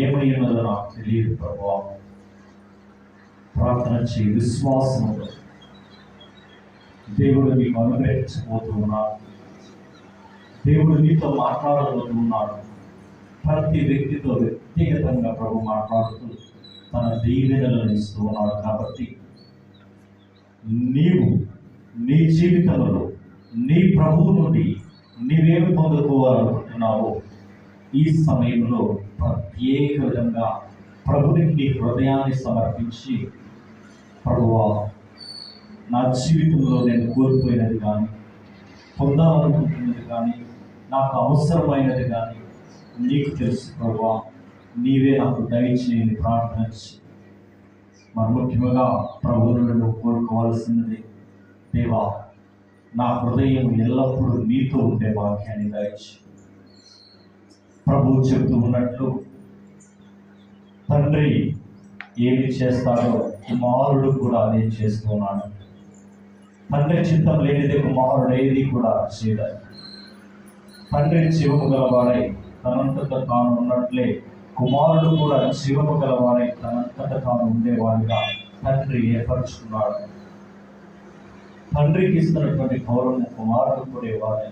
ఏమై ఉన్నదో నాకు తెలియదు ప్రభువా. ప్రార్థన చేయి విశ్వాసంతో. దేవుడు నీకు అనుగ్రహించబోతూ ఉన్నాడు. దేవుడు నీతో మాట్లాడబోతూ ఉన్నాడు. ప్రతి వ్యక్తితో వ్యక్తిగతంగా ప్రభు మాట్లాడుతూ తన దీవెనలను ఇస్తూ ఉన్నాడు. కాబట్టి నీవు నీ జీవితంలో నీ ప్రభువు నుండి నీవేమి పొందుకోవాలనుకుంటున్నావో ఈ సమయంలో ప్రత్యేక విధంగా ప్రభునికి నీ హృదయాన్ని సమర్పించి, ప్రభువా, నా జీవితంలో నేను కోల్పోయినది కానీ, పొందాలనుకుంటున్నది కానీ, నాకు అవసరమైనది కానీ నీకు తెలుసు ప్రభువా. నీవే నాకు దయచేయని ప్రార్థన. మరి ముఖ్యంగా ప్రభువును నువ్వు కోరుకోవాల్సినది, దేవా, నా హృదయం ఎల్లప్పుడూ నీతో ఉండే వాక్యాన్ని దయచి. ప్రభువు చెబుతూ ఉన్నట్లు, తండ్రి ఏమి చేస్తాడో కుమారుడు కూడా అదే చేస్తూ ఉన్నాడు. తండ్రి చిత్తం లేనిదే కుమారుడు ఏది కూడా చేయలేదు. తండ్రి జీవము గలవాడై తనంతట తాను ఉన్నట్లే కుమారుడు కూడా జీవము గలవాడై తనంతట తాను ఉండేవాడిగా తండ్రి ఏర్పరచుకున్నాడు. తండ్రికి ఇస్తున్నటువంటి గౌరవం కుమారుడు కూడా ఇవ్వాలి.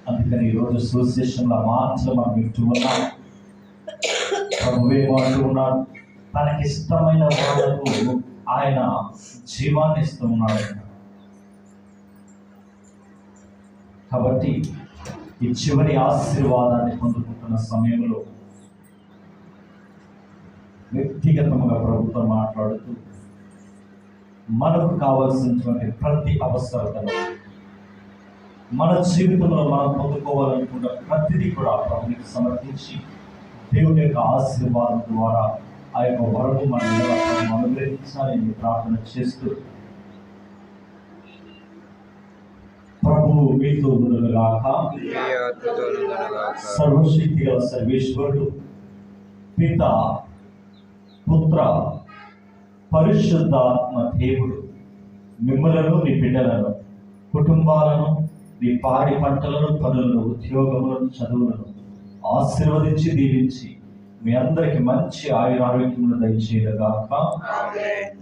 అందుకని ఈరోజు సువిశేషంలో మాత్రం మనం వింటూ ఉన్నాం. ప్రభువే వాడుతూ ఉన్నాడు, తనకిష్టమైన వాళ్ళకు ఆయన జీవాన్ని ఇస్తూ ఉన్నాడు. కాబట్టి ఈ చివరి ఆశీర్వాదాన్ని పొందుకుంటున్న సమయంలో వ్యక్తిగతంగా ప్రభుత్వం మాట్లాడుతూ మనకు కావాల్సినటువంటి ప్రతి అవసరతను మన జీవితంలో మనం పొందుకోవాలనుకున్న ప్రతిదీ కూడా ప్రభునికి సమర్పించి దేవుని యొక్క ఆశీర్వాదం ద్వారా ఆ యొక్క వరము మనం అనుగ్రహించాలని ప్రార్థన చేస్తూ, ప్రభువు మీతో ఉండుగాక. సర్వశక్తి గల సర్వేశ్వరుడు పిత, పుత్ర, పరిశుద్ధాత్మ దేవుడు మిమ్మలను, మీ బిడ్డలను, కుటుంబాలను, మీ పాడి పంటలను, పనులను, ఉద్యోగములను, చదువులను ఆశీర్వదించి దీవించి మీ అందరికి మంచి ఆయురారోగ్యములు దయచేయగాక. ఆమేన్.